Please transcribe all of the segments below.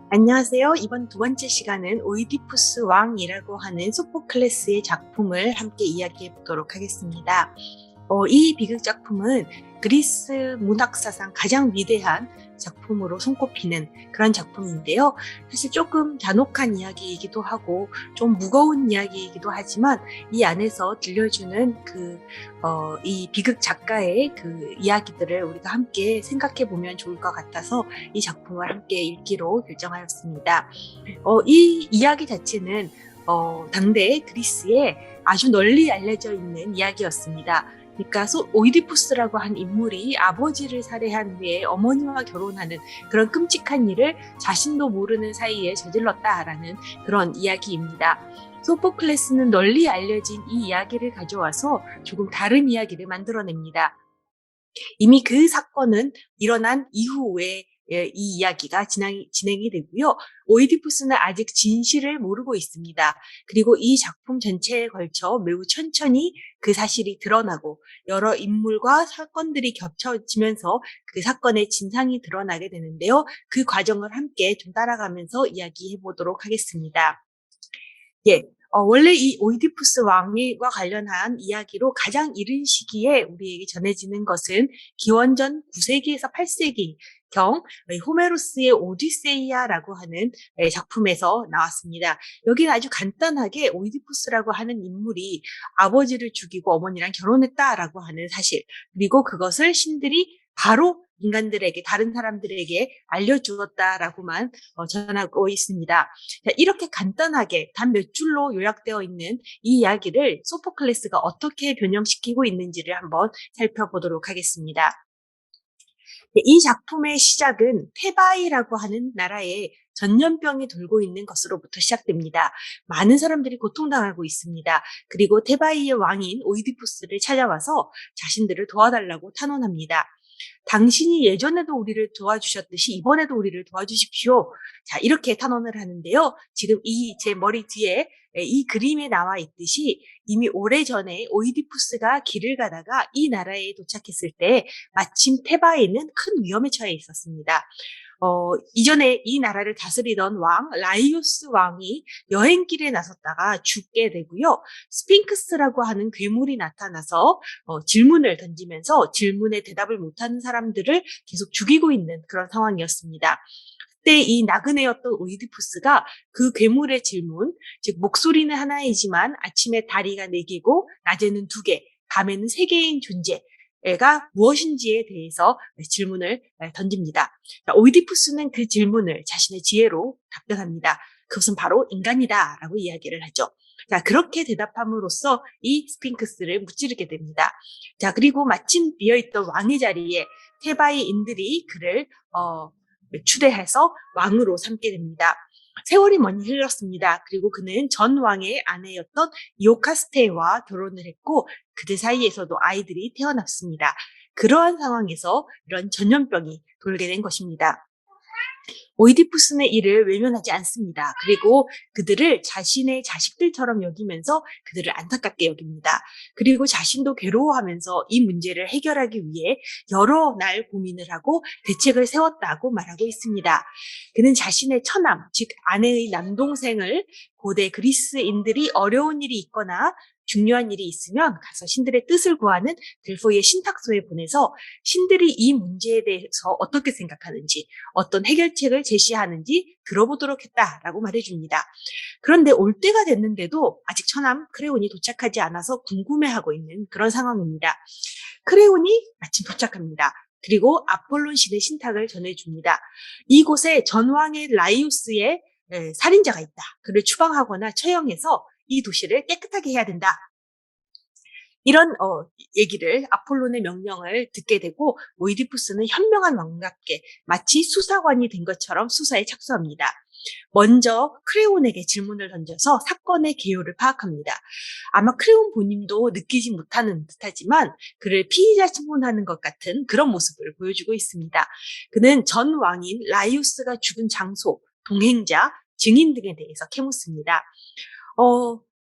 안녕하세요. 이번 두 번째 시간은 오이디푸스 왕이라고 하는 소포클레스의 작품을 함께 이야기해 보도록 하겠습니다. 이 비극 작품은 그리스 문학사상 가장 위대한 작품으로 손꼽히는 그런 작품인데요. 사실 조금 잔혹한 이야기이기도 하고 좀 무거운 이야기이기도 하지만 이 안에서 들려주는 이 비극 작가의 그 이야기들을 우리가 함께 생각해 보면 좋을 것 같아서 이 작품을 함께 읽기로 결정하였습니다. 이 이야기 자체는 당대 그리스에 아주 널리 알려져 있는 이야기였습니다. 그러니까 오이디푸스라고 한 인물이 아버지를 살해한 후에 어머니와 결혼하는 그런 끔찍한 일을 자신도 모르는 사이에 저질렀다라는 그런 이야기입니다. 소포클레스는 널리 알려진 이 이야기를 가져와서 조금 다른 이야기를 만들어냅니다. 이미 그 사건은 일어난 이후에 이 이야기가 진행이 되고요. 오이디푸스는 아직 진실을 모르고 있습니다. 그리고 이 작품 전체에 걸쳐 매우 천천히 그 사실이 드러나고 여러 인물과 사건들이 겹쳐지면서 그 사건의 진상이 드러나게 되는데요. 그 과정을 함께 좀 따라가면서 이야기해 보도록 하겠습니다. 예. 원래 이 오이디푸스 왕과 관련한 이야기로 가장 이른 시기에 우리에게 전해지는 것은 기원전 9세기에서 8세기경 호메로스의 오디세이아라고 하는 작품에서 나왔습니다. 여기는 아주 간단하게 오이디푸스라고 하는 인물이 아버지를 죽이고 어머니랑 결혼했다라고 하는 사실, 그리고 그것을 신들이 바로 인간들에게, 다른 사람들에게 알려주었다라고만 전하고 있습니다. 자, 이렇게 간단하게 단 몇 줄로 요약되어 있는 이 이야기를 소포클레스가 어떻게 변형시키고 있는지를 한번 살펴보도록 하겠습니다. 이 작품의 시작은 테바이라고 하는 나라에 전염병이 돌고 있는 것으로부터 시작됩니다. 많은 사람들이 고통당하고 있습니다. 그리고 테바이의 왕인 오이디푸스를 찾아와서 자신들을 도와달라고 탄원합니다. 당신이 예전에도 우리를 도와주셨듯이 이번에도 우리를 도와주십시오. 자, 이렇게 탄원을 하는데요. 지금 제 머리 뒤에 이 그림에 나와 있듯이 이미 오래전에 오이디푸스가 길을 가다가 이 나라에 도착했을 때 마침 테바에는 큰 위험에 처해 있었습니다. 이전에 이 나라를 다스리던 왕, 라이오스 왕이 여행길에 나섰다가 죽게 되고요. 스핑크스라고 하는 괴물이 나타나서 질문을 던지면서 질문에 대답을 못하는 사람들을 계속 죽이고 있는 그런 상황이었습니다. 그때 이 나그네였던 오이디푸스가 그 괴물의 질문, 즉 목소리는 하나이지만 아침에 다리가 4개고 낮에는 2개, 밤에는 3개인 존재가 무엇인지에 대해서 질문을 던집니다. 오이디푸스는 그 질문을 자신의 지혜로 답변합니다. 그것은 바로 인간이다 라고 이야기를 하죠. 자, 그렇게 대답함으로써 이 스핑크스를 무찌르게 됩니다. 자, 그리고 마침 비어있던 왕의 자리에 테바이인들이 그를 추대해서 왕으로 삼게 됩니다. 세월이 많이 흘렀습니다. 그리고 그는 전 왕의 아내였던 이오카스테와 결혼을 했고 그들 사이에서도 아이들이 태어났습니다. 그러한 상황에서 이런 전염병이 돌게 된 것입니다. 오이디푸스는 이를 외면하지 않습니다. 그리고 그들을 자신의 자식들처럼 여기면서 그들을 안타깝게 여깁니다. 그리고 자신도 괴로워하면서 이 문제를 해결하기 위해 여러 날 고민을 하고 대책을 세웠다고 말하고 있습니다. 그는 자신의 처남, 즉 아내의 남동생을 고대 그리스인들이 어려운 일이 있거나 중요한 일이 있으면 가서 신들의 뜻을 구하는 델포이의 신탁소에 보내서 신들이 이 문제에 대해서 어떻게 생각하는지, 어떤 해결책을 제시하는지 들어보도록 했다라고 말해줍니다. 그런데 올 때가 됐는데도 아직 처남 크레온이 도착하지 않아서 궁금해하고 있는 그런 상황입니다. 크레온이 마침 도착합니다. 그리고 아폴론 신의 신탁을 전해줍니다. 이곳에 전왕의 라이우스의 살인자가 있다. 그를 추방하거나 처형해서 이 도시를 깨끗하게 해야 된다. 이런 얘기를, 아폴론의 명령을 듣게 되고 오이디푸스는 현명한 왕답게 마치 수사관이 된 것처럼 수사에 착수합니다. 먼저 크레온에게 질문을 던져서 사건의 개요를 파악합니다. 아마 크레온 본인도 느끼지 못하는 듯하지만 그를 피의자 신문하는 것 같은 그런 모습을 보여주고 있습니다. 그는 전 왕인 라이우스가 죽은 장소, 동행자, 증인 등에 대해서 캐묻습니다.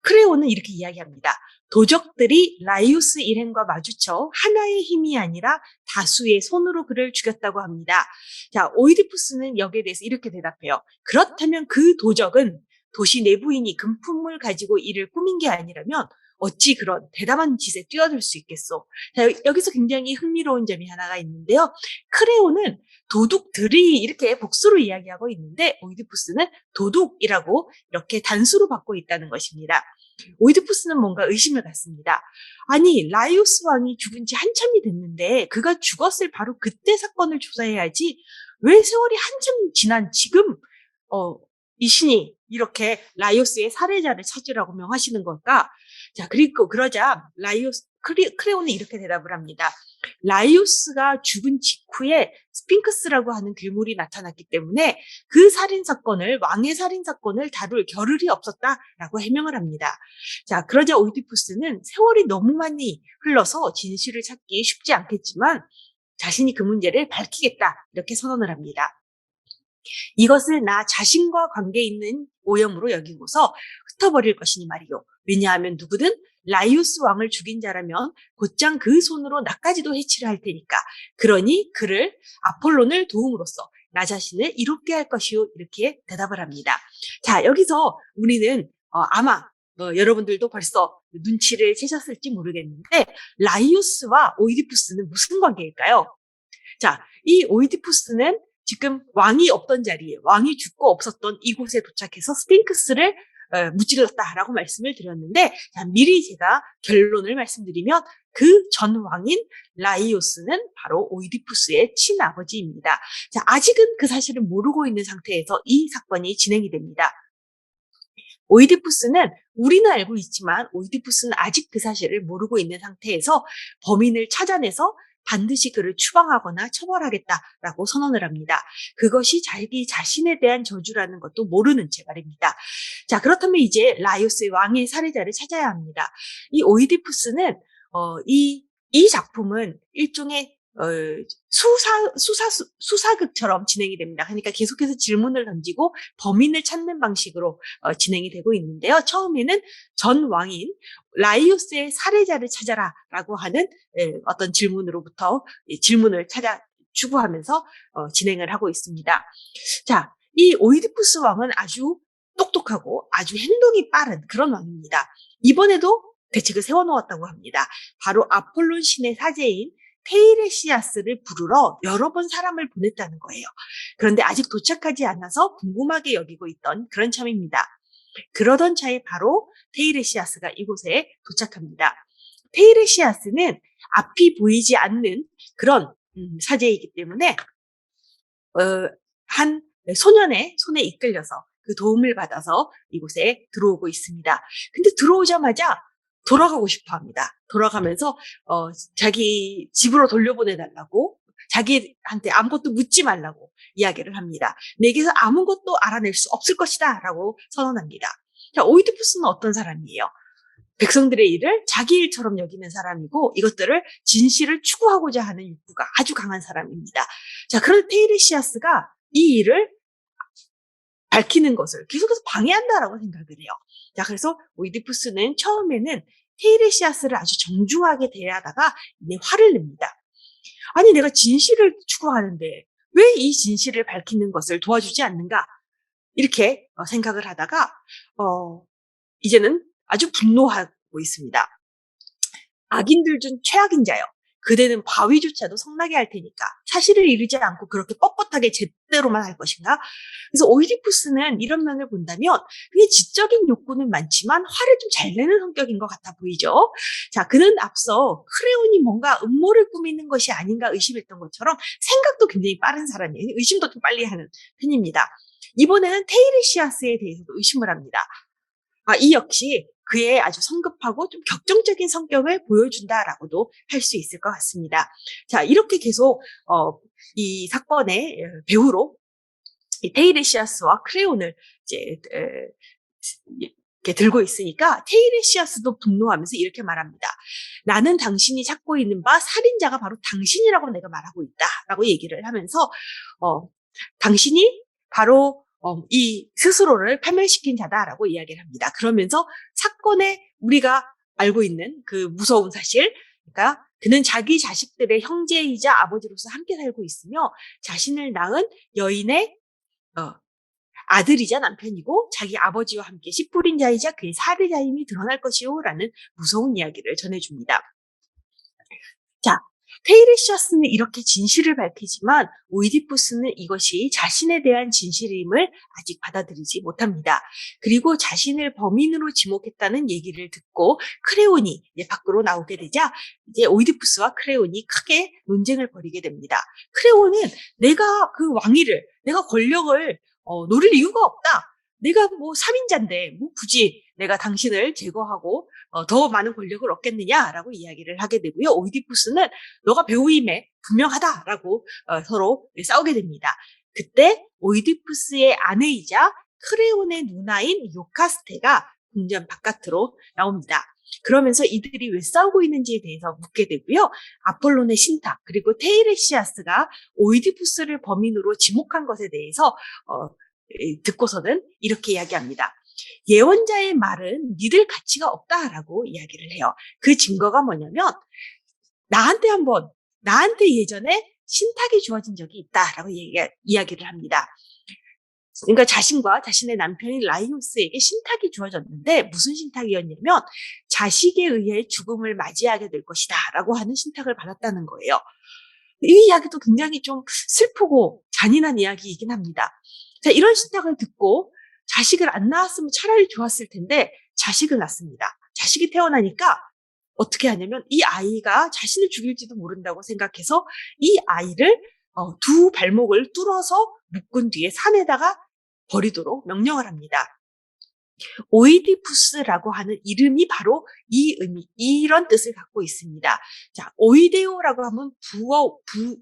크레온은 이렇게 이야기합니다. 도적들이 라이오스 일행과 마주쳐 하나의 힘이 아니라 다수의 손으로 그를 죽였다고 합니다. 자, 오이디푸스는 여기에 대해서 이렇게 대답해요. 그렇다면 그 도적은 도시 내부인이 금품을 가지고 이를 꾸민 게 아니라면 어찌 그런 대담한 짓에 뛰어들 수 있겠소? 자, 여기서 굉장히 흥미로운 점이 하나가 있는데요. 크레온은 도둑들이 이렇게 복수로 이야기하고 있는데 오이디푸스는 도둑이라고 이렇게 단수로 받고 있다는 것입니다. 오이디푸스는 뭔가 의심을 갖습니다. 아니, 라이오스 왕이 죽은 지 한참이 됐는데 그가 죽었을 바로 그때 사건을 조사해야지 왜 세월이 한참 지난 지금 이 신이 이렇게 라이오스의 살해자를 찾으라고 명하시는 걸까? 자, 그리고 그러자 크레온은 이렇게 대답을 합니다. 라이오스가 죽은 직후에 스핑크스라고 하는 괴물이 나타났기 때문에 그 왕의 살인 사건을 다룰 겨를이 없었다라고 해명을 합니다. 자, 그러자 오이디푸스는 세월이 너무 많이 흘러서 진실을 찾기 쉽지 않겠지만 자신이 그 문제를 밝히겠다 이렇게 선언을 합니다. 이것을 나 자신과 관계 있는 오염으로 여기고서 흩어버릴 것이니 말이요. 왜냐하면 누구든 라이오스 왕을 죽인 자라면 곧장 그 손으로 나까지도 해치려 할 테니까. 그러니 그를 아폴론을 도움으로써 나 자신을 이롭게 할 것이요. 이렇게 대답을 합니다. 자, 여기서 우리는 아마 여러분들도 벌써 눈치를 채셨을지 모르겠는데 라이오스와 오이디푸스는 무슨 관계일까요? 자, 이 오이디푸스는 지금 왕이 없던 자리에 왕이 죽고 없었던 이곳에 도착해서 스핑크스를 무찔렀다라고 말씀을 드렸는데 자, 미리 제가 결론을 말씀드리면 그 전 왕인 라이오스는 바로 오이디푸스의 친아버지입니다. 자, 아직은 그 사실을 모르고 있는 상태에서 이 사건이 진행이 됩니다. 오이디푸스는 우리는 알고 있지만 오이디푸스는 아직 그 사실을 모르고 있는 상태에서 범인을 찾아내서 반드시 그를 추방하거나 처벌하겠다라고 선언을 합니다. 그것이 자기 자신에 대한 저주라는 것도 모르는 채 말입니다. 자, 그렇다면 이제 라이오스의 왕의 살해자를 찾아야 합니다. 이 오이디푸스는 이 작품은 일종의 수사극처럼 진행이 됩니다. 그러니까 계속해서 질문을 던지고 범인을 찾는 방식으로 진행이 되고 있는데요. 처음에는 전 왕인 라이오스의 살해자를 찾아라라고 하는 어떤 질문으로부터 질문을 추구하면서 진행을 하고 있습니다. 자, 이 오이디푸스 왕은 아주 똑똑하고 아주 행동이 빠른 그런 왕입니다. 이번에도 대책을 세워놓았다고 합니다. 바로 아폴론 신의 사제인 테이레시아스를 부르러 여러 번 사람을 보냈다는 거예요. 그런데 아직 도착하지 않아서 궁금하게 여기고 있던 그런 참입니다. 그러던 차에 바로 테이레시아스가 이곳에 도착합니다. 테이레시아스는 앞이 보이지 않는 그런 사제이기 때문에 한 소년의 손에 이끌려서 그 도움을 받아서 이곳에 들어오고 있습니다. 근데 들어오자마자 돌아가고 싶어 합니다. 돌아가면서 자기 집으로 돌려보내달라고 자기한테 아무것도 묻지 말라고 이야기를 합니다. 내게서 아무것도 알아낼 수 없을 것이다 라고 선언합니다. 자, 오이디푸스는 어떤 사람이에요? 백성들의 일을 자기 일처럼 여기는 사람이고 이것들을 진실을 추구하고자 하는 욕구가 아주 강한 사람입니다. 자, 그런데 테이레시아스가 이 일을 밝히는 것을 계속해서 방해한다라고 생각을 해요. 자, 그래서 오이디푸스는 처음에는 테이레시아스를 아주 정중하게 대하다가 화를 냅니다. 아니, 내가 진실을 추구하는데 왜 이 진실을 밝히는 것을 도와주지 않는가? 이렇게 생각을 하다가 이제는 아주 분노하고 있습니다. 악인들 중 최악인 자요. 그대는 바위조차도 성나게 할 테니까 사실을 이르지 않고 그렇게 뻣뻣하게 제대로만 할 것인가? 그래서 오이디푸스는 이런 면을 본다면 그게 지적인 욕구는 많지만 화를 좀 잘 내는 성격인 것 같아 보이죠. 자, 그는 앞서 크레온이 뭔가 음모를 꾸미는 것이 아닌가 의심했던 것처럼 생각도 굉장히 빠른 사람이에요. 의심도 좀 빨리 하는 편입니다. 이번에는 테이레시아스에 대해서도 의심을 합니다. 이 역시 그의 아주 성급하고 좀 격정적인 성격을 보여준다라고도 할 수 있을 것 같습니다. 자, 이렇게 계속 이 사건의 배후로 이 테이레시아스와 크레온을 이제 이렇게 들고 있으니까 테이레시아스도 분노하면서 이렇게 말합니다. 나는 당신이 찾고 있는 바 살인자가 바로 당신이라고 내가 말하고 있다라고 얘기를 하면서 당신이 바로 이 스스로를 파멸시킨 자다라고 이야기를 합니다. 그러면서 사건에 우리가 알고 있는 그 무서운 사실, 그러니까 그는 자기 자식들의 형제이자 아버지로서 함께 살고 있으며 자신을 낳은 여인의 어, 아들이자 남편이고 자기 아버지와 함께 씨 뿌린 자이자 그의 살해자임이 드러날 것이요라는 무서운 이야기를 전해줍니다. 자, 테이레시아스는 이렇게 진실을 밝히지만 오이디푸스는 이것이 자신에 대한 진실임을 아직 받아들이지 못합니다. 그리고 자신을 범인으로 지목했다는 얘기를 듣고 크레온이 이제 밖으로 나오게 되자 이제 오이디푸스와 크레온이 크게 논쟁을 벌이게 됩니다. 크레온은 내가 그 왕위를, 내가 권력을 노릴 이유가 없다. 내가 뭐 살인자인데 뭐 굳이 내가 당신을 제거하고 더 많은 권력을 얻겠느냐라고 이야기를 하게 되고요. 오이디푸스는 너가 배우임에 분명하다라고 서로 싸우게 됩니다. 그때 오이디푸스의 아내이자 크레온의 누나인 요카스테가 궁전 바깥으로 나옵니다. 그러면서 이들이 왜 싸우고 있는지에 대해서 묻게 되고요. 아폴론의 신탁 그리고 테이레시아스가 오이디푸스를 범인으로 지목한 것에 대해서 듣고서는 이렇게 이야기합니다. 예언자의 말은 믿을 가치가 없다라고 이야기를 해요. 그 증거가 뭐냐면 나한테 예전에 신탁이 주어진 적이 있다라고 이야기를 합니다. 그러니까 자신과 자신의 남편인 라이오스에게 신탁이 주어졌는데 무슨 신탁이었냐면 자식에 의해 죽음을 맞이하게 될 것이다 라고 하는 신탁을 받았다는 거예요. 이 이야기도 굉장히 좀 슬프고 잔인한 이야기이긴 합니다. 자, 이런 신탁을 듣고 자식을 안 낳았으면 차라리 좋았을 텐데 자식을 낳습니다. 자식이 태어나니까 어떻게 하냐면 이 아이가 자신을 죽일지도 모른다고 생각해서 이 아이를 두 발목을 뚫어서 묶은 뒤에 산에다가 버리도록 명령을 합니다. 오이디푸스라고 하는 이름이 바로 이런 뜻을 갖고 있습니다. 자, 오이데오라고 하면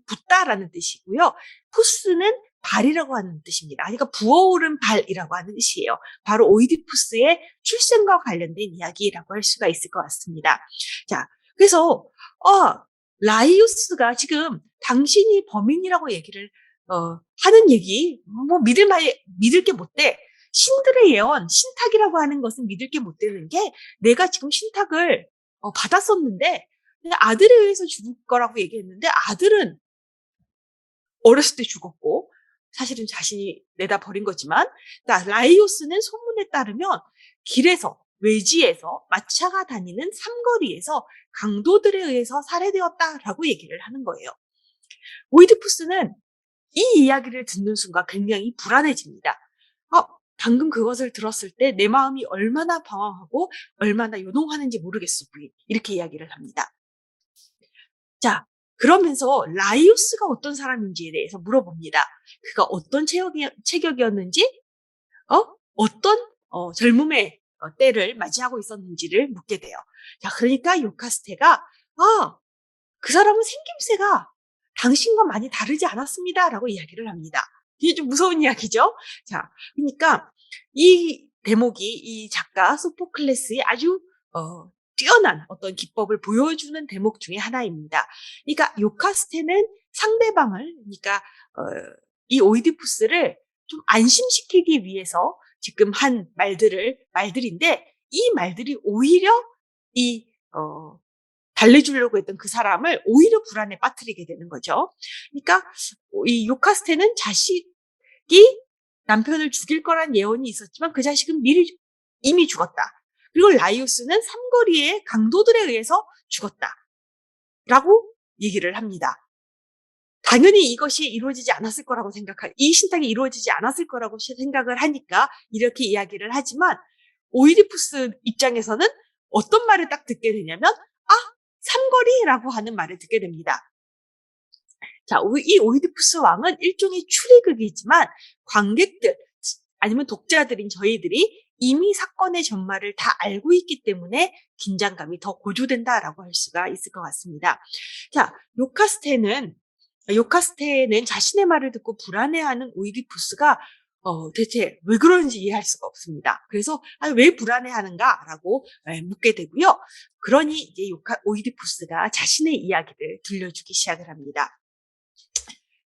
붓다라는 뜻이고요. 푸스는 발이라고 하는 뜻입니다. 그러니까 부어오른 발이라고 하는 뜻이에요. 바로 오이디푸스의 출생과 관련된 이야기라고 할 수가 있을 것 같습니다. 자, 그래서 라이우스가 지금 당신이 범인이라고 얘기를 하는 얘기 뭐 믿을 게 못 돼. 신들의 예언, 신탁이라고 하는 것은 믿을 게 못 되는 게 내가 지금 신탁을 받았었는데 아들에 의해서 죽을 거라고 얘기했는데 아들은 어렸을 때 죽었고 사실은 자신이 내다 버린 거지만 라이오스는 소문에 따르면 길에서 외지에서 마차가 다니는 삼거리에서 강도들에 의해서 살해되었다라고 얘기를 하는 거예요. 오이디푸스는 이 이야기를 듣는 순간 굉장히 불안해집니다. 방금 그것을 들었을 때 내 마음이 얼마나 방황하고 얼마나 요동하는지 모르겠어. 이렇게 이야기를 합니다. 자, 그러면서 라이오스가 어떤 사람인지에 대해서 물어봅니다. 그가 어떤 체격이었는지, 어떤 젊음의 때를 맞이하고 있었는지를 묻게 돼요. 자, 그러니까 요카스테가 그 사람은 생김새가 당신과 많이 다르지 않았습니다라고 이야기를 합니다. 이게 좀 무서운 이야기죠. 자, 그러니까 이 대목이 이 작가 소포클레스의 아주 뛰어난 어떤 기법을 보여주는 대목 중에 하나입니다. 그러니까 요카스테는 상대방을, 그러니까 이 오이디푸스를 좀 안심시키기 위해서 지금 한 말들인데 이 말들이 오히려 이 달래주려고 했던 그 사람을 오히려 불안에 빠뜨리게 되는 거죠. 그러니까 이 요카스테는 자식이 남편을 죽일 거란 예언이 있었지만 그 자식은 이미 죽었다. 그리고 라이오스는 삼거리의 강도들에 의해서 죽었다라고 얘기를 합니다. 당연히 이것이 이루어지지 않았을 거라고 이 신탁이 이루어지지 않았을 거라고 생각을 하니까 이렇게 이야기를 하지만 오이디푸스 입장에서는 어떤 말을 딱 듣게 되냐면 삼거리라고 하는 말을 듣게 됩니다. 자, 이 오이디푸스 왕은 일종의 추리극이지만 관객들 아니면 독자들인 저희들이 이미 사건의 전말을 다 알고 있기 때문에 긴장감이 더 고조된다라고 할 수가 있을 것 같습니다. 자, 요카스테는 자신의 말을 듣고 불안해하는 오이디푸스가 대체 왜 그런지 이해할 수가 없습니다. 그래서 왜 불안해하는가라고 묻게 되고요. 그러니 이제 오이디푸스가 자신의 이야기를 들려주기 시작을 합니다.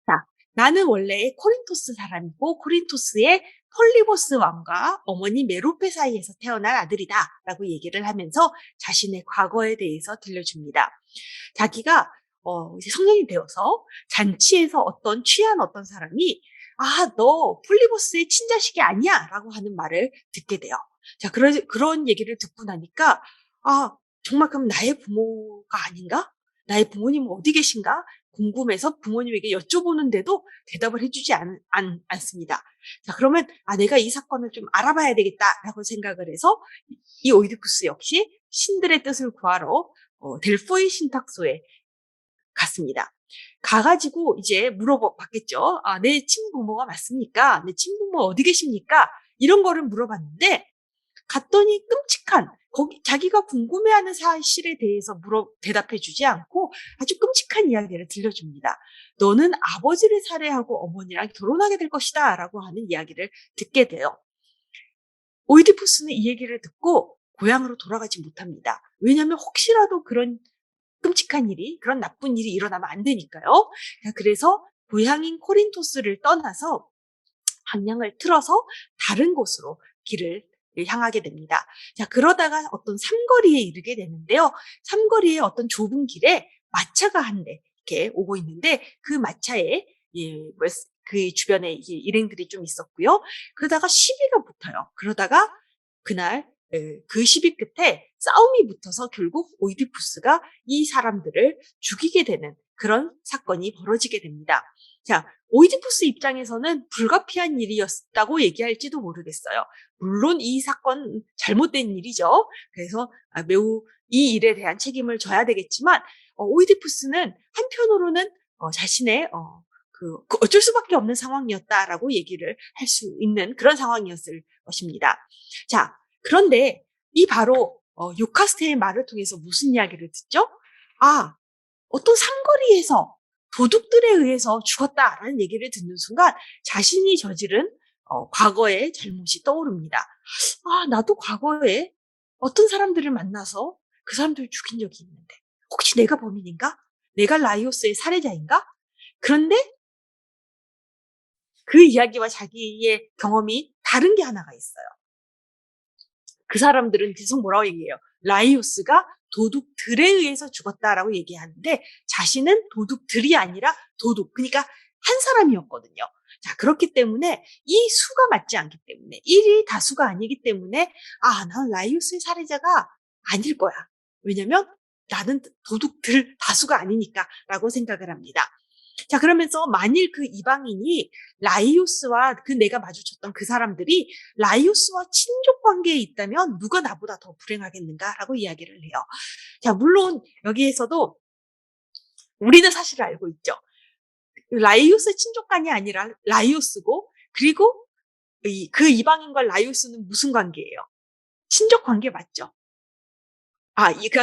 자, 나는 원래 코린토스 사람이고 코린토스의 폴리보스 왕과 어머니 메로페 사이에서 태어난 아들이다라고 얘기를 하면서 자신의 과거에 대해서 들려줍니다. 자기가 이제 성년이 되어서 잔치에서 취한 어떤 사람이 너 폴리보스의 친자식이 아니야 라고 하는 말을 듣게 돼요. 자, 그런 얘기를 듣고 나니까 정말 그럼 나의 부모가 아닌가? 나의 부모님은 어디 계신가? 궁금해서 부모님에게 여쭤보는데도 대답을 해주지 않습니다. 자, 그러면 내가 이 사건을 좀 알아봐야 되겠다라고 생각을 해서 이 오이디푸스 역시 신들의 뜻을 구하러 델포이 신탁소에 갔습니다. 가가지고 이제 물어봤겠죠. 내 친부모가 맞습니까? 내 친부모 어디 계십니까? 이런 거를 물어봤는데 갔더니 끔찍한 자기가 궁금해하는 사실에 대해서 대답해주지 않고 아주 끔찍한 이야기를 들려줍니다. 너는 아버지를 살해하고 어머니랑 결혼하게 될 것이다 라고 하는 이야기를 듣게 돼요. 오이디푸스는 이 얘기를 듣고 고향으로 돌아가지 못합니다. 왜냐하면 혹시라도 그런 끔찍한 일이, 그런 나쁜 일이 일어나면 안 되니까요. 그래서 고향인 코린토스를 떠나서 방향을 틀어서 다른 곳으로 길을 향하게 됩니다. 자, 그러다가 어떤 삼거리에 이르게 되는데요. 삼거리의 어떤 좁은 길에 마차가 한 대 이렇게 오고 있는데 그 마차에 그 주변에 일행들이 좀 있었고요. 그러다가 시비가 붙어요. 그러다가 그날 그 시비 끝에 싸움이 붙어서 결국 오이디푸스가 이 사람들을 죽이게 되는 그런 사건이 벌어지게 됩니다. 자, 오이디푸스 입장에서는 불가피한 일이었다고 얘기할지도 모르겠어요. 물론 이 사건 잘못된 일이죠. 그래서 매우 이 일에 대한 책임을 져야 되겠지만 오이디푸스는 한편으로는 자신의 그 어쩔 수밖에 없는 상황이었다라고 얘기를 할 수 있는 그런 상황이었을 것입니다. 자, 그런데 이 바로 요카스테의 말을 통해서 무슨 이야기를 듣죠? 어떤 상거리에서 도둑들에 의해서 죽었다라는 얘기를 듣는 순간 자신이 저지른 과거의 잘못이 떠오릅니다. 나도 과거에 어떤 사람들을 만나서 그 사람들을 죽인 적이 있는데 혹시 내가 범인인가? 내가 라이오스의 살해자인가? 그런데 그 이야기와 자기의 경험이 다른 게 하나가 있어요. 그 사람들은 계속 뭐라고 얘기해요? 라이오스가 도둑들에 의해서 죽었다라고 얘기하는데 자신은 도둑들이 아니라 그러니까 한 사람이었거든요. 자, 그렇기 때문에 이 수가 맞지 않기 때문에 1이 다수가 아니기 때문에 난 라이오스의 살해자가 아닐 거야. 왜냐면 나는 도둑들 다수가 아니니까 라고 생각을 합니다. 자, 그러면서 만일 그 이방인이 라이오스와 내가 마주쳤던 그 사람들이 라이오스와 친족 관계에 있다면 누가 나보다 더 불행하겠는가라고 이야기를 해요. 자, 물론 여기에서도 우리는 사실을 알고 있죠. 라이오스의 친족간이 아니라 라이오스고 그리고 그 이방인과 라이오스는 무슨 관계예요? 친족 관계 맞죠?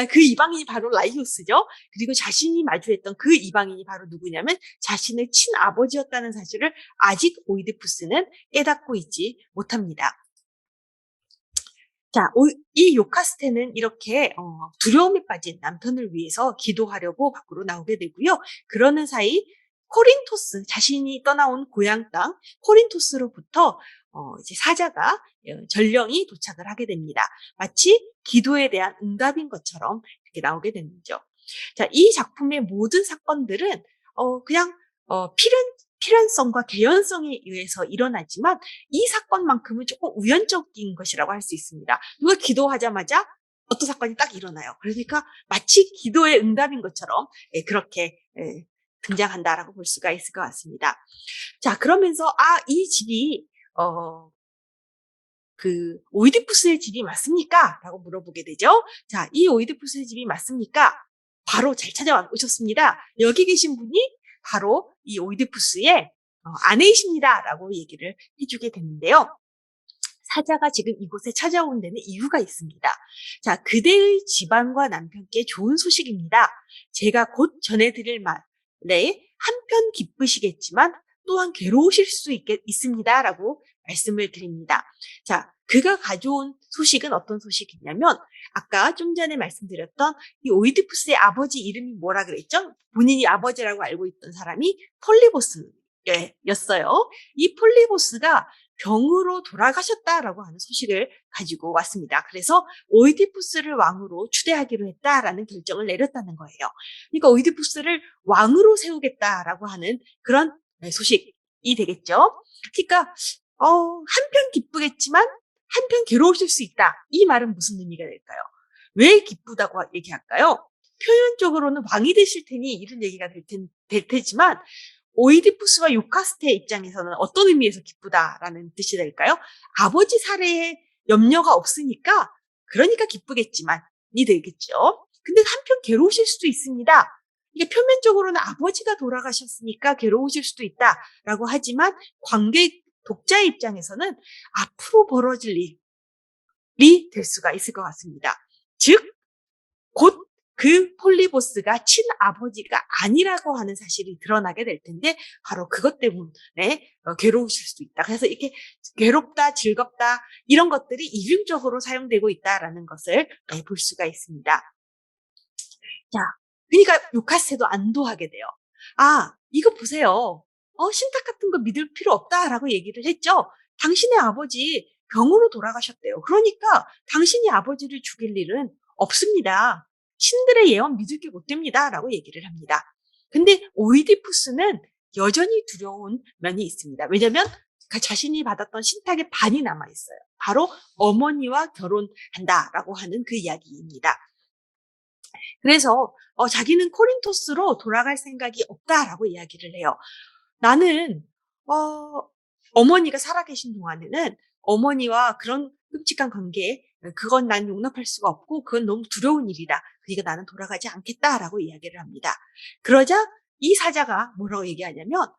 그 이방인이 바로 라이오스죠. 그리고 자신이 마주했던 그 이방인이 바로 누구냐면 자신의 친아버지였다는 사실을 아직 오이디푸스는 깨닫고 있지 못합니다. 자, 이 요카스테는 이렇게 두려움에 빠진 남편을 위해서 기도하려고 밖으로 나오게 되고요. 그러는 사이 코린토스, 자신이 떠나온 고향 땅 코린토스로부터 이제 사자가 전령이 도착을 하게 됩니다. 마치 기도에 대한 응답인 것처럼 이렇게 나오게 되는 거죠. 자, 이 작품의 모든 사건들은 그냥 필연성과 개연성에 의해서 일어나지만 이 사건만큼은 조금 우연적인 것이라고 할 수 있습니다. 누가 기도하자마자 어떤 사건이 딱 일어나요. 그러니까 마치 기도의 응답인 것처럼 그렇게 등장한다라고 볼 수가 있을 것 같습니다. 자, 그러면서 이 집이 그 오이디푸스의 집이 맞습니까? 라고 물어보게 되죠. 자, 이 오이디푸스의 집이 맞습니까? 바로 잘 찾아오셨습니다. 여기 계신 분이 바로 이 오이디푸스의 아내이십니다. 라고 얘기를 해주게 되는데요. 사자가 지금 이곳에 찾아온 데는 이유가 있습니다. 자, 그대의 집안과 남편께 좋은 소식입니다. 제가 곧 전해드릴 말에 한편 기쁘시겠지만 또한 괴로우실 수 있습니다. 라고 말씀을 드립니다. 자, 그가 가져온 소식은 어떤 소식이냐면 아까 좀 전에 말씀드렸던 이 오이디푸스의 아버지 이름이 뭐라 그랬죠? 본인이 아버지라고 알고 있던 사람이 폴리보스였어요. 이 폴리보스가 병으로 돌아가셨다라고 하는 소식을 가지고 왔습니다. 그래서 오이디푸스를 왕으로 추대하기로 했다라는 결정을 내렸다는 거예요. 그러니까 오이디푸스를 왕으로 세우겠다라고 하는 그런 소식이 되겠죠. 그러니까 한편 기쁘겠지만 한편 괴로우실 수 있다. 이 말은 무슨 의미가 될까요? 왜 기쁘다고 얘기할까요? 표면적으로는 왕이 되실 테니 이런 얘기가 될 테지만 오이디푸스와 요카스테의 입장에서는 어떤 의미에서 기쁘다라는 뜻이 될까요? 아버지 살해에 염려가 없으니까 그러니까 기쁘겠지만이 되겠죠. 근데 한편 괴로우실 수도 있습니다. 이게 표면적으로는 아버지가 돌아가셨으니까 괴로우실 수도 있다라고 하지만 관객 독자의 입장에서는 앞으로 벌어질 일이 될 수가 있을 것 같습니다. 즉, 곧 그 폴리보스가 친아버지가 아니라고 하는 사실이 드러나게 될 텐데 바로 그것 때문에 괴로우실 수도 있다. 그래서 이렇게 괴롭다, 즐겁다 이런 것들이 이중적으로 사용되고 있다라는 것을 볼 수가 있습니다. 자, 그러니까 요카스도 안도하게 돼요. 아, 이거 보세요. 신탁 같은 거 믿을 필요 없다라고 얘기를 했죠. 당신의 아버지 병으로 돌아가셨대요. 그러니까 당신이 아버지를 죽일 일은 없습니다. 신들의 예언 믿을 게 못 됩니다라고 얘기를 합니다. 근데 오이디푸스는 여전히 두려운 면이 있습니다. 왜냐하면 자신이 받았던 신탁의 반이 남아있어요. 바로 어머니와 결혼한다라고 하는 그 이야기입니다. 그래서 자기는 코린토스로 돌아갈 생각이 없다라고 이야기를 해요. 나는 어머니가 살아계신 동안에는 어머니와 그런 끔찍한 관계, 그건 난 용납할 수가 없고 그건 너무 두려운 일이다. 그러니까 나는 돌아가지 않겠다라고 이야기를 합니다. 그러자 이 사자가 뭐라고 얘기하냐면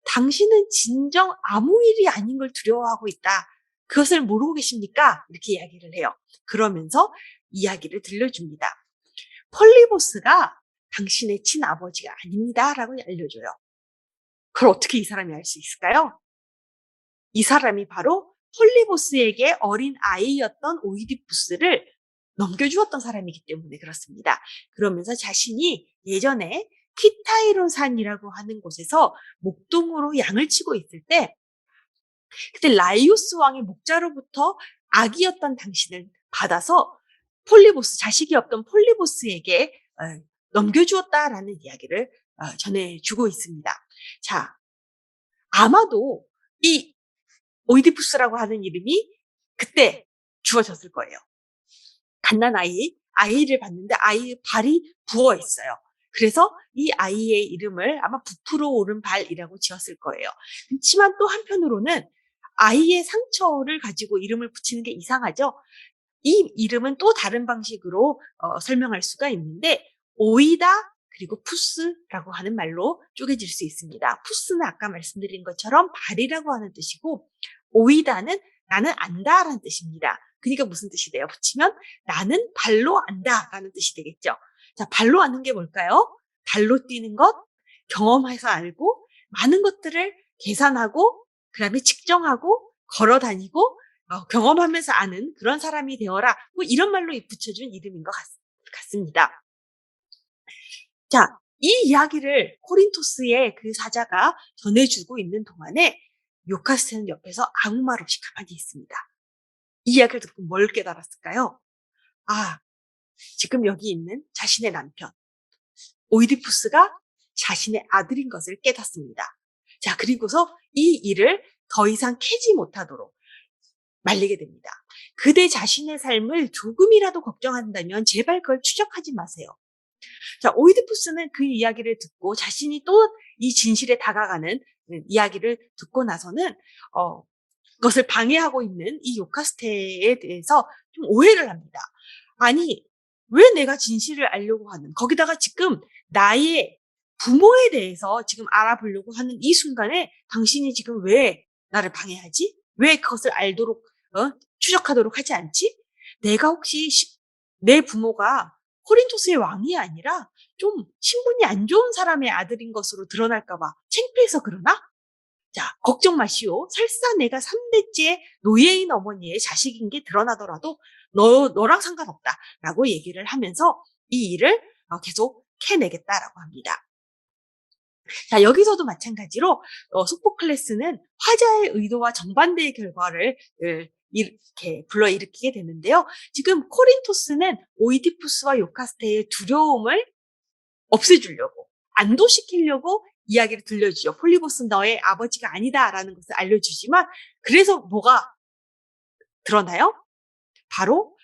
당신은 진정 아무 일이 아닌 걸 두려워하고 있다. 그것을 모르고 계십니까? 이렇게 이야기를 해요. 그러면서 이야기를 들려줍니다. 폴리보스가 당신의 친아버지가 아닙니다라고 알려줘요. 그걸 어떻게 이 사람이 알 수 있을까요? 이 사람이 바로 폴리보스에게 어린 아이였던 오이디푸스를 넘겨주었던 사람이기 때문에 그렇습니다. 그러면서 자신이 예전에 키타이로산이라고 하는 곳에서 목동으로 양을 치고 있을 때 그때 라이오스 왕의 목자로부터 아기였던 당신을 받아서 자식이 없던 폴리보스에게 넘겨주었다라는 이야기를 전해주고 있습니다. 자, 아마도 이 오이디푸스라고 하는 이름이 그때 주어졌을 거예요. 아이를 봤는데 아이의 발이 부어 있어요. 그래서 이 아이의 이름을 아마 부풀어 오른 발이라고 지었을 거예요. 그렇지만 또 한편으로는 아이의 상처를 가지고 이름을 붙이는 게 이상하죠. 이 이름은 또 다른 방식으로 설명할 수가 있는데 오이다 그리고 푸스라고 하는 말로 쪼개질 수 있습니다. 푸스는 아까 말씀드린 것처럼 발이라고 하는 뜻이고 오이다는 나는 안다라는 뜻입니다. 그러니까 무슨 뜻이 돼요? 붙이면 나는 발로 안다라는 뜻이 되겠죠. 자, 발로 아는 게 뭘까요? 발로 뛰는 것, 경험해서 알고 많은 것들을 계산하고 그다음에 측정하고 걸어 다니고 경험하면서 아는 그런 사람이 되어라. 뭐 이런 말로 붙여준 이름인 것 같습니다. 자, 이 이야기를 코린토스의 그 사자가 전해주고 있는 동안에 요카스는 옆에서 아무 말 없이 가만히 있습니다. 이 이야기를 듣고 뭘 깨달았을까요? 아, 지금 여기 있는 자신의 남편 오이디푸스가 자신의 아들인 것을 깨닫습니다. 자, 그리고서 이 일을 더 이상 캐지 못하도록 말리게 됩니다. 그대 자신의 삶을 조금이라도 걱정한다면 제발 그걸 추적하지 마세요. 자, 오이디푸스는 그 이야기를 듣고 자신이 또 이 진실에 다가가는 이야기를 듣고 나서는 그것을 방해하고 있는 이 요카스테에 대해서 좀 오해를 합니다. 아니, 왜 내가 진실을 알려고 하는, 거기다가 지금 나의 부모에 대해서 지금 알아보려고 하는 이 순간에 당신이 지금 왜 나를 방해하지? 왜 그것을 알도록, 추적하도록 하지 않지? 내가 혹시 내 부모가 코린토스의 왕이 아니라 좀 신분이 안 좋은 사람의 아들인 것으로 드러날까봐 창피해서 그러나? 자, 걱정 마시오. 설사 내가 3대째 노예인 어머니의 자식인 게 드러나더라도 너랑 상관없다. 라고 얘기를 하면서 이 일을 계속 캐내겠다라고 합니다. 자, 여기서도 마찬가지로 소포클레스는 화자의 의도와 정반대의 결과를 이렇게 불러일으키게 되는데요. 지금 코린토스는 오이디푸스와 요카스테의 두려움을 없애주려고, 안도시키려고 이야기를 들려주죠. 폴리보스는 너의 아버지가 아니다라는 것을 알려주지만, 그래서 뭐가 드러나요? 바로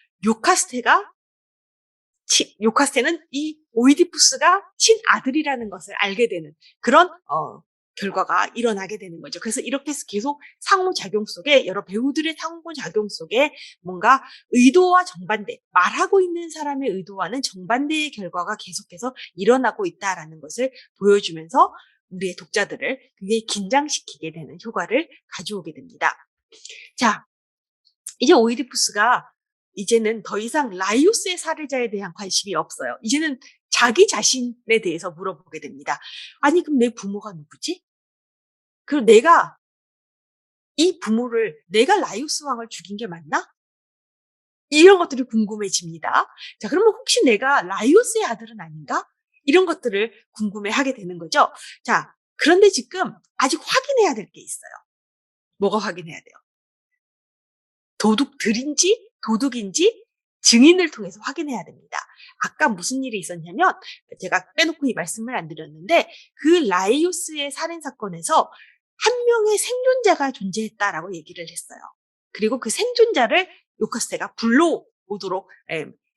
요카스테는 이 오이디푸스가 친아들이라는 것을 알게 되는 그런 결과가 일어나게 되는 거죠. 그래서 이렇게 해서 계속 상호작용 속에, 여러 배우들의 상호작용 속에 뭔가 의도와 정반대, 말하고 있는 사람의 의도와는 정반대의 결과가 계속해서 일어나고 있다라는 것을 보여주면서 우리의 독자들을 굉장히 긴장시키게 되는 효과를 가져오게 됩니다. 자, 이제 오이디푸스가 이제는 더 이상 라이오스의 살해자에 대한 관심이 없어요. 이제는 자기 자신에 대해서 물어보게 됩니다. 아니, 그럼 내 부모가 누구지? 그럼 내가 라이오스 왕을 죽인 게 맞나? 이런 것들이 궁금해집니다. 자, 그러면 혹시 내가 라이오스의 아들은 아닌가? 이런 것들을 궁금해하게 되는 거죠. 자, 그런데 지금 아직 확인해야 될 게 있어요. 뭐가 확인해야 돼요? 도둑인지 증인을 통해서 확인해야 됩니다. 아까 무슨 일이 있었냐면, 제가 빼놓고 이 말씀을 안 드렸는데, 그 라이오스의 살인사건에서 한 명의 생존자가 존재했다라고 얘기를 했어요. 그리고 그 생존자를 요카스테가 불러오도록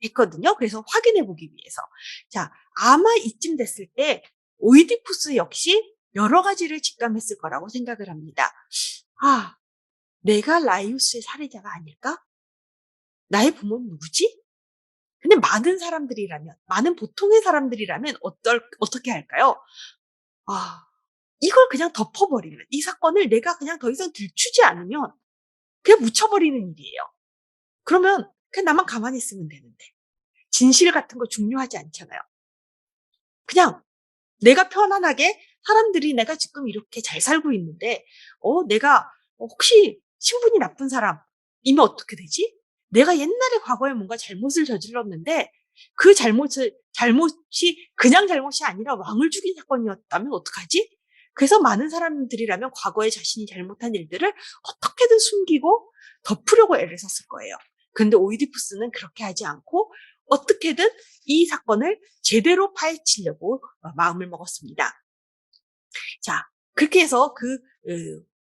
했거든요. 그래서 확인해 보기 위해서. 자, 아마 이쯤 됐을 때 오이디푸스 역시 여러 가지를 직감했을 거라고 생각을 합니다. 아, 내가 라이오스의 살해자가 아닐까? 나의 부모는 누구지? 근데 많은 보통의 사람들이라면 어떻게 할까요? 아, 이걸 그냥 덮어버리는, 이 사건을 내가 그냥 더 이상 들추지 않으면 그냥 묻혀버리는 일이에요. 그러면 그냥 나만 가만히 있으면 되는데. 진실 같은 거 중요하지 않잖아요. 그냥 내가 편안하게, 사람들이 내가 지금 이렇게 잘 살고 있는데, 내가 혹시 신분이 나쁜 사람이면 어떻게 되지? 내가 옛날에 과거에 뭔가 잘못을 저질렀는데, 그 잘못이 그냥 잘못이 아니라 왕을 죽인 사건이었다면 어떡하지? 그래서 많은 사람들이라면 과거에 자신이 잘못한 일들을 어떻게든 숨기고 덮으려고 애를 썼을 거예요. 근데 오이디푸스는 그렇게 하지 않고 어떻게든 이 사건을 제대로 파헤치려고 마음을 먹었습니다. 자, 그렇게 해서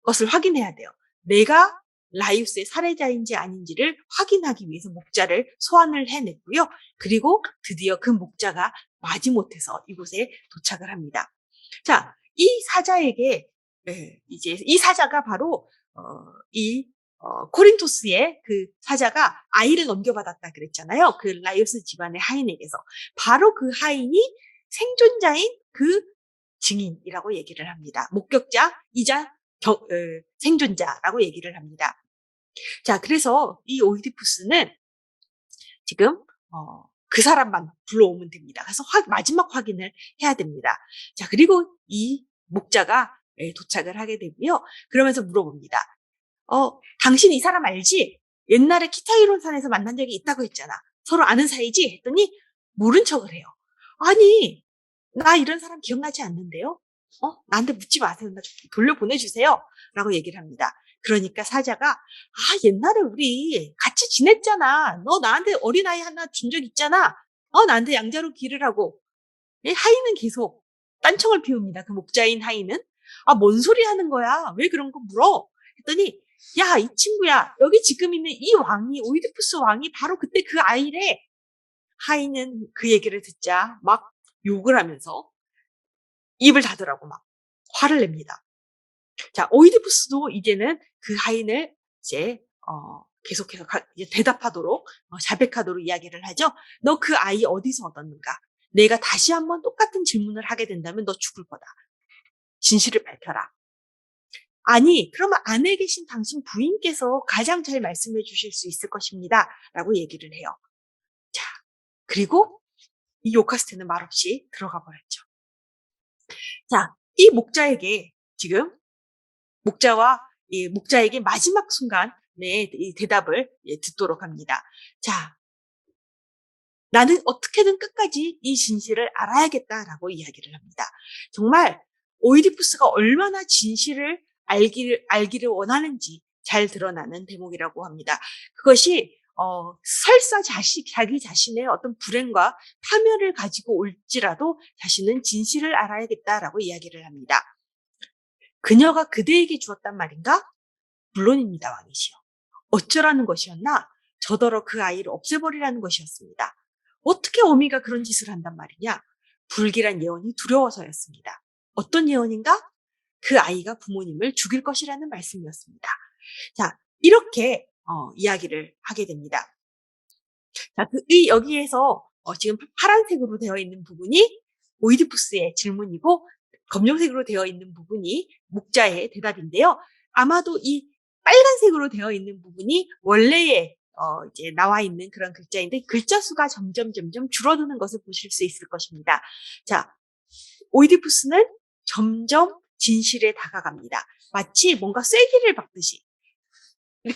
것을 확인해야 돼요. 내가 라이우스의 살해자인지 아닌지를 확인하기 위해서 목자를 소환을 해냈고요. 그리고 드디어 그 목자가 마지못해서 이곳에 도착을 합니다. 자, 이 사자에게 이제 이 사자가 바로 코린토스의 그 사자가 아이를 넘겨받았다 그랬잖아요. 그 라이오스 집안의 하인에게서. 바로 그 하인이 생존자인 그 증인이라고 얘기를 합니다. 목격자이자 생존자라고 얘기를 합니다. 자, 그래서 이 오이디푸스는 지금 그 사람만 불러오면 됩니다. 그래서 마지막 확인을 해야 됩니다. 자, 그리고 이 목자가 도착을 하게 되고요. 그러면서 물어봅니다. 당신 이 사람 알지? 옛날에 키타이론 산에서 만난 적이 있다고 했잖아. 서로 아는 사이지? 했더니 모른 척을 해요. 아니, 나 이런 사람 기억나지 않는데요? 나한테 묻지 마세요. 나 돌려보내주세요. 라고 얘기를 합니다. 그러니까 사자가, 옛날에 우리 같이 지냈잖아. 너 나한테 어린아이 하나 준 적 있잖아. 나한테 양자로 기르라고. 하인은 계속 딴청을 피웁니다. 그 목자인 하인은. 뭔 소리 하는 거야? 왜 그런 거 물어? 했더니, 야, 이 친구야. 여기 지금 있는 이 왕이, 오이디푸스 왕이 바로 그때 그 아이래. 하인은 그 얘기를 듣자 막 욕을 하면서 입을 닫으라고 막 화를 냅니다. 자, 오이디푸스도 이제는 그 하인을 이제 계속해서 이제 대답하도록 자백하도록 이야기를 하죠. 너 그 아이 어디서 얻었는가? 내가 다시 한번 똑같은 질문을 하게 된다면 너 죽을 거다. 진실을 밝혀라. 아니, 그러면 안에 계신 당신 부인께서 가장 잘 말씀해 주실 수 있을 것입니다. 라고 얘기를 해요. 자, 그리고 이 요카스테는 말없이 들어가 버렸죠. 자, 이 목자에게 지금 목자에게 마지막 순간에 이 대답을 듣도록 합니다. 자, 나는 어떻게든 끝까지 이 진실을 알아야겠다라고 이야기를 합니다. 정말 오이디푸스가 얼마나 진실을 알기를 원하는지 잘 드러나는 대목이라고 합니다. 그것이 설사 자기 자신의 어떤 불행과 파멸을 가지고 올지라도 자신은 진실을 알아야겠다라고 이야기를 합니다. 그녀가 그대에게 주었단 말인가? 물론입니다, 왕이시여. 어쩌라는 것이었나? 저더러 그 아이를 없애버리라는 것이었습니다. 어떻게 어미가 그런 짓을 한단 말이냐? 불길한 예언이 두려워서였습니다. 어떤 예언인가? 그 아이가 부모님을 죽일 것이라는 말씀이었습니다. 자, 이렇게 이야기를 하게 됩니다. 자, 여기에서 지금 파란색으로 되어 있는 부분이 오이디푸스의 질문이고 검정색으로 되어 있는 부분이 목자의 대답인데요. 아마도 이 빨간색으로 되어 있는 부분이 원래의 이제 나와 있는 그런 글자인데 글자 수가 점점 줄어드는 것을 보실 수 있을 것입니다. 자, 오이디푸스는 점점 진실에 다가갑니다. 마치 뭔가 쐐기를 박듯이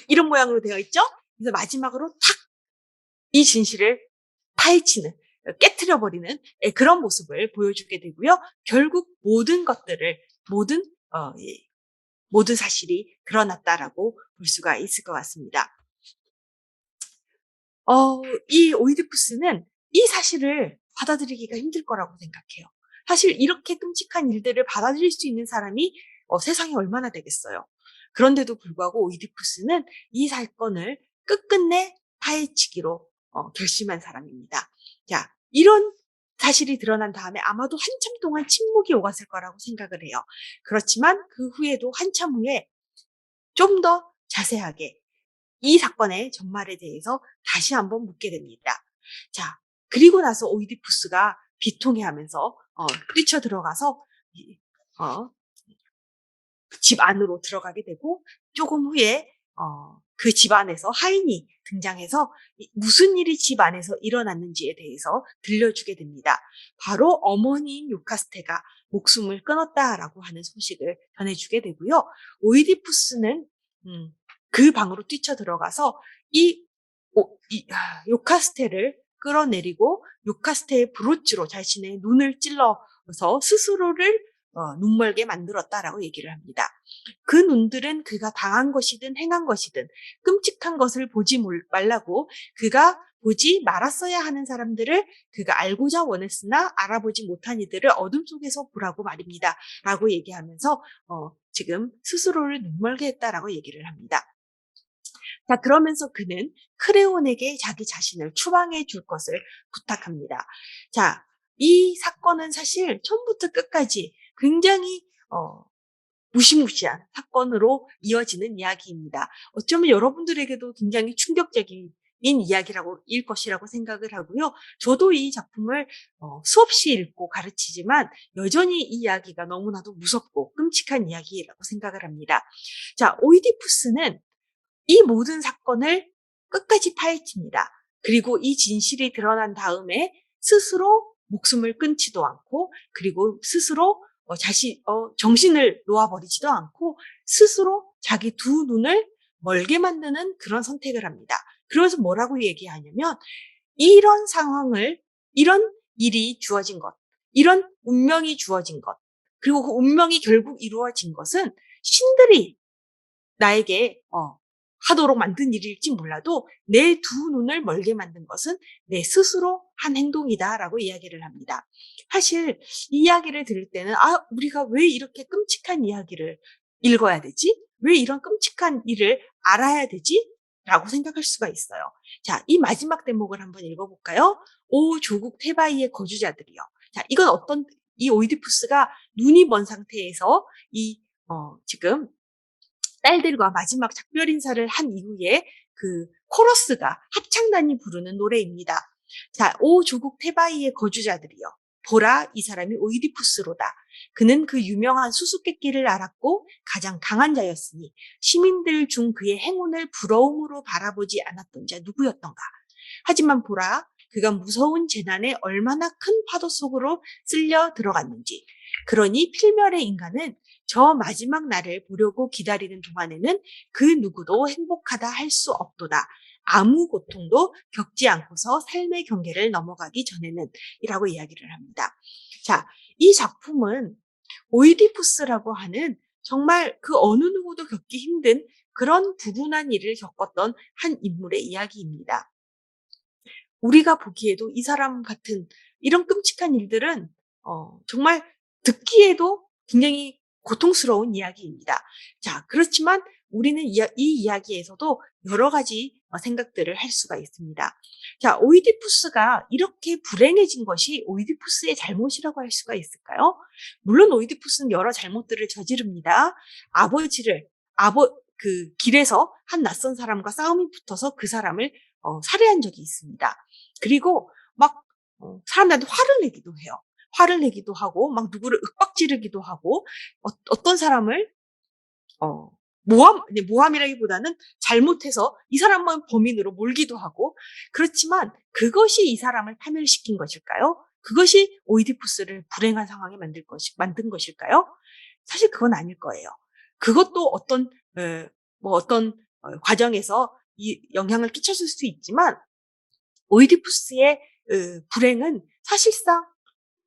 이런 모양으로 되어 있죠? 그래서 마지막으로 탁 이 진실을 파헤치는, 깨트려버리는 그런 모습을 보여주게 되고요. 결국 모든 것들을, 모든 사실이 드러났다라고 볼 수가 있을 것 같습니다. 이 오이디푸스는 이 사실을 받아들이기가 힘들 거라고 생각해요. 사실 이렇게 끔찍한 일들을 받아들일 수 있는 사람이 세상에 얼마나 되겠어요. 그런데도 불구하고 오이디푸스는 이 사건을 끝끝내 파헤치기로 결심한 사람입니다. 자, 이런 사실이 드러난 다음에 아마도 한참 동안 침묵이 오갔을 거라고 생각을 해요. 그렇지만 그 후에도 한참 후에 좀 더 자세하게 이 사건의 전말에 대해서 다시 한번 묻게 됩니다. 자, 그리고 나서 오이디푸스가 비통해하면서 뛰쳐 들어가서 집 안으로 들어가게 되고 조금 후에 그 집 안에서 하인이 등장해서 무슨 일이 집 안에서 일어났는지에 대해서 들려주게 됩니다. 바로 어머니인 요카스테가 목숨을 끊었다라고 하는 소식을 전해주게 되고요. 오이디푸스는 그 방으로 뛰쳐 들어가서 요카스테를 끌어내리고 요카스테의 브로치로 자신의 눈을 찔러서 스스로를 눈멀게 만들었다라고 얘기를 합니다. 그 눈들은 그가 당한 것이든 행한 것이든 끔찍한 것을 보지 말라고 그가 보지 말았어야 하는 사람들을 그가 알고자 원했으나 알아보지 못한 이들을 어둠 속에서 보라고 말입니다. 라고 얘기하면서 지금 스스로를 눈멀게 했다라고 얘기를 합니다. 자, 그러면서 그는 크레온에게 자기 자신을 추방해 줄 것을 부탁합니다. 자, 이 사건은 사실 처음부터 끝까지 굉장히 무시무시한 사건으로 이어지는 이야기입니다. 어쩌면 여러분들에게도 굉장히 충격적인 이야기일 것이라고 생각을 하고요. 저도 이 작품을 수없이 읽고 가르치지만 여전히 이 이야기가 너무나도 무섭고 끔찍한 이야기라고 생각을 합니다. 자, 오이디푸스는 이 모든 사건을 끝까지 파헤칩니다. 그리고 이 진실이 드러난 다음에 스스로 목숨을 끊지도 않고 그리고 스스로 정신을 놓아버리지도 않고 스스로 자기 두 눈을 멀게 만드는 그런 선택을 합니다. 그러면서 뭐라고 얘기하냐면 이런 상황을, 이런 일이 주어진 것, 이런 운명이 주어진 것, 그리고 그 운명이 결국 이루어진 것은 신들이 나에게 하도록 만든 일일지 몰라도 내 두 눈을 멀게 만든 것은 내 스스로 한 행동이다라고 이야기를 합니다. 사실 이 이야기를 들을 때는 우리가 왜 이렇게 끔찍한 이야기를 읽어야 되지? 왜 이런 끔찍한 일을 알아야 되지? 라고 생각할 수가 있어요. 자, 이 마지막 대목을 한번 읽어볼까요? 오 조국 테바이의 거주자들이여. 자, 이 오이디푸스가 눈이 먼 상태에서 지금 딸들과 마지막 작별 인사를 한 이후에 그 코러스가 합창단이 부르는 노래입니다. 자, 오 조국 테바이의 거주자들이여. 보라, 이 사람이 오이디푸스로다. 그는 그 유명한 수수께끼를 알았고 가장 강한 자였으니 시민들 중 그의 행운을 부러움으로 바라보지 않았던 자 누구였던가. 하지만 보라, 그가 무서운 재난에 얼마나 큰 파도 속으로 쓸려 들어갔는지. 그러니 필멸의 인간은 저 마지막 날을 보려고 기다리는 동안에는 그 누구도 행복하다 할 수 없도다. 아무 고통도 겪지 않고서 삶의 경계를 넘어가기 전에는 이라고 이야기를 합니다. 자, 이 작품은 오이디푸스라고 하는 정말 그 어느 누구도 겪기 힘든 그런 불운한 일을 겪었던 한 인물의 이야기입니다. 우리가 보기에도 이 사람 같은 이런 끔찍한 일들은 정말 듣기에도 굉장히 고통스러운 이야기입니다. 자, 그렇지만 우리는 이 이야기에서도 여러 가지 생각들을 할 수가 있습니다. 자, 오이디푸스가 이렇게 불행해진 것이 오이디푸스의 잘못이라고 할 수가 있을까요? 물론 오이디푸스는 여러 잘못들을 저지릅니다. 아버지를 그 길에서 한 낯선 사람과 싸움이 붙어서 그 사람을 살해한 적이 있습니다. 그리고 막 사람들한테 화를 내기도 해요. 화를 내기도 하고 막 누구를 윽박지르기도 하고 어떤 사람을 모함이라기보다는 잘못해서 이 사람만 범인으로 몰기도 하고, 그렇지만 그것이 이 사람을 파멸시킨 것일까요? 그것이 오이디푸스를 불행한 상황에 만든 것일까요? 사실 그건 아닐 거예요. 그것도 어떤 과정에서 이 영향을 끼쳤을 수 있지만 오이디푸스의 불행은 사실상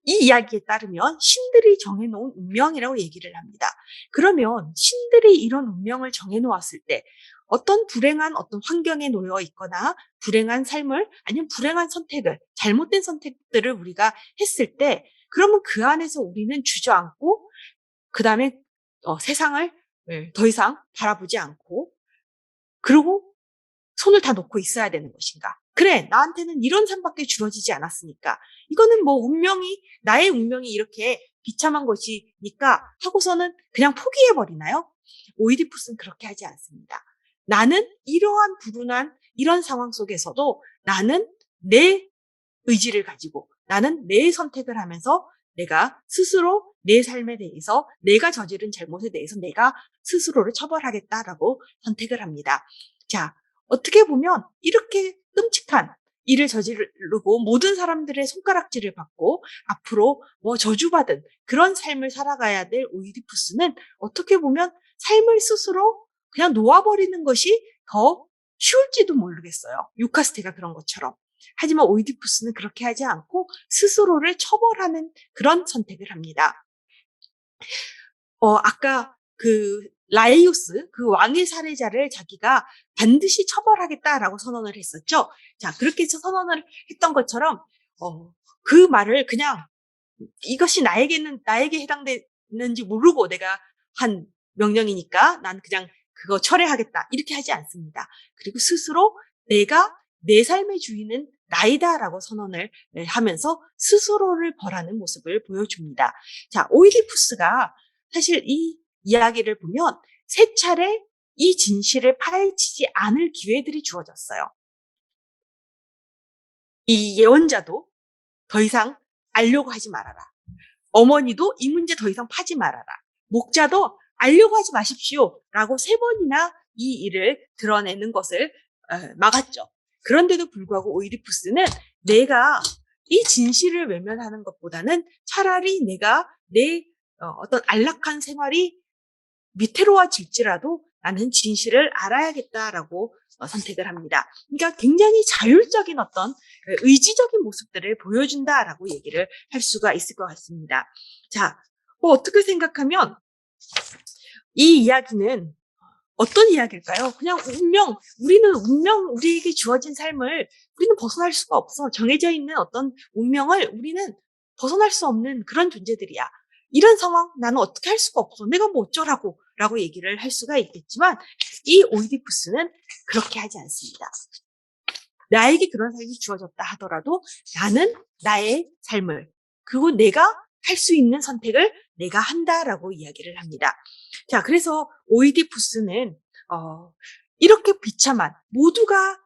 이 이야기에 따르면 신들이 정해놓은 운명이라고 얘기를 합니다. 그러면 신들이 이런 운명을 정해놓았을 때 어떤 불행한 어떤 환경에 놓여 있거나 불행한 삶을 아니면 불행한 선택을 잘못된 선택들을 우리가 했을 때 그러면 그 안에서 우리는 주저앉고 그 다음에 세상을 더 이상 바라보지 않고 그리고 손을 다 놓고 있어야 되는 것인가? 그래, 나한테는 이런 삶밖에 주어지지 않았으니까. 이거는 뭐 나의 운명이 이렇게 비참한 것이니까 하고서는 그냥 포기해버리나요? 오이디푸스는 그렇게 하지 않습니다. 나는 이러한 불운한 이런 상황 속에서도 나는 내 의지를 가지고 나는 내 선택을 하면서 내가 스스로 내 삶에 대해서 내가 저지른 잘못에 대해서 내가 스스로를 처벌하겠다라고 선택을 합니다. 자, 어떻게 보면 이렇게 끔찍한 일을 저지르고 모든 사람들의 손가락질을 받고 앞으로 뭐 저주받은 그런 삶을 살아가야 될 오이디푸스는 어떻게 보면 삶을 스스로 그냥 놓아버리는 것이 더 쉬울지도 모르겠어요. 유카스테가 그런 것처럼. 하지만 오이디푸스는 그렇게 하지 않고 스스로를 처벌하는 그런 선택을 합니다. 아까 그 라이오스, 그 왕의 살해자를 자기가 반드시 처벌하겠다라고 선언을 했었죠. 자, 그렇게 해서 선언을 했던 것처럼, 그 말을 그냥 이것이 나에게 해당되는지 모르고 내가 한 명령이니까 난 그냥 그거 철회하겠다. 이렇게 하지 않습니다. 그리고 스스로 내가 내 삶의 주인은 나이다라고 선언을 하면서 스스로를 벌하는 모습을 보여줍니다. 자, 오이디푸스가 사실 이 이야기를 보면 세 차례 이 진실을 파헤치지 않을 기회들이 주어졌어요. 이 예언자도 더 이상 알려고 하지 말아라. 어머니도 이 문제 더 이상 파지 말아라. 목자도 알려고 하지 마십시오. 라고 세 번이나 이 일을 드러내는 것을 막았죠. 그런데도 불구하고 오이디푸스는 내가 이 진실을 외면하는 것보다는 차라리 내가 내 어떤 안락한 생활이 위태로워질지라도 나는 진실을 알아야겠다라고 선택을 합니다. 그러니까 굉장히 자율적인 어떤 의지적인 모습들을 보여준다라고 얘기를 할 수가 있을 것 같습니다. 자, 어떻게 생각하면 이 이야기는 어떤 이야기일까요? 그냥 우리에게 주어진 삶을 우리는 벗어날 수가 없어. 정해져 있는 어떤 운명을 우리는 벗어날 수 없는 그런 존재들이야. 이런 상황 나는 어떻게 할 수가 없어. 내가 뭐 어쩌라고 라고 얘기를 할 수가 있겠지만 이 오이디푸스는 그렇게 하지 않습니다. 나에게 그런 삶이 주어졌다 하더라도 나는 나의 삶을 그리고 내가 할 수 있는 선택을 내가 한다라고 이야기를 합니다. 자, 그래서 오이디푸스는 이렇게 비참한 모두가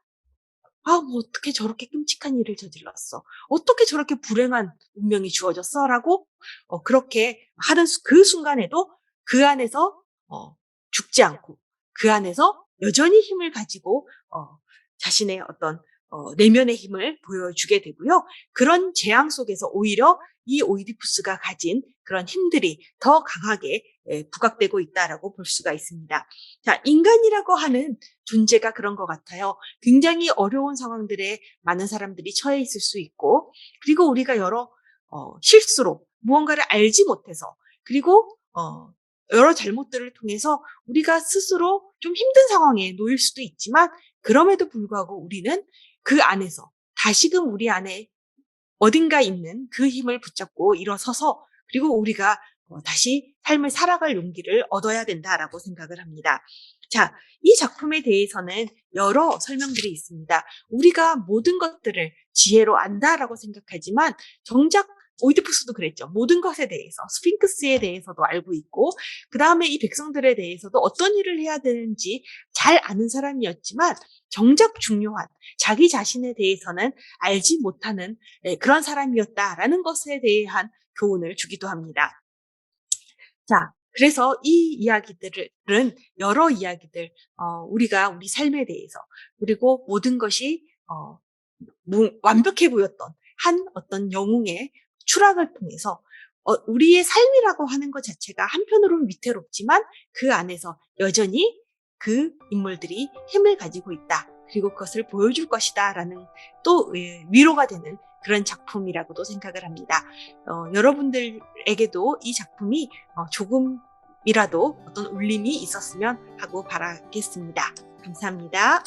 뭐 어떻게 저렇게 끔찍한 일을 저질렀어? 어떻게 저렇게 불행한 운명이 주어졌어? 라고 그렇게 하는 그 순간에도 그 안에서 죽지 않고 그 안에서 여전히 힘을 가지고 자신의 어떤 내면의 힘을 보여주게 되고요. 그런 재앙 속에서 오히려 이 오이디푸스가 가진 그런 힘들이 더 강하게 부각되고 있다라고 볼 수가 있습니다. 자, 인간이라고 하는 존재가 그런 것 같아요. 굉장히 어려운 상황들에 많은 사람들이 처해 있을 수 있고, 그리고 우리가 여러 실수로 무언가를 알지 못해서 그리고 여러 잘못들을 통해서 우리가 스스로 좀 힘든 상황에 놓일 수도 있지만 그럼에도 불구하고 우리는 그 안에서 다시금 우리 안에 어딘가 있는 그 힘을 붙잡고 일어서서 그리고 우리가 다시 삶을 살아갈 용기를 얻어야 된다라고 생각을 합니다. 자, 이 작품에 대해서는 여러 설명들이 있습니다. 우리가 모든 것들을 지혜로 안다라고 생각하지만 정작 오이디푸스도 그랬죠. 모든 것에 대해서, 스핑크스에 대해서도 알고 있고 그 다음에 이 백성들에 대해서도 어떤 일을 해야 되는지 잘 아는 사람이었지만 정작 중요한 자기 자신에 대해서는 알지 못하는 그런 사람이었다라는 것에 대한 교훈을 주기도 합니다. 자, 그래서 이 이야기들은 여러 이야기들, 우리가 우리 삶에 대해서 그리고 모든 것이 완벽해 보였던 한 어떤 영웅의 추락을 통해서 우리의 삶이라고 하는 것 자체가 한편으로는 위태롭지만 그 안에서 여전히 그 인물들이 힘을 가지고 있다. 그리고 그것을 보여줄 것이다라는 또 위로가 되는 그런 작품이라고도 생각을 합니다. 여러분들에게도 이 작품이 조금이라도 어떤 울림이 있었으면 하고 바라겠습니다. 감사합니다.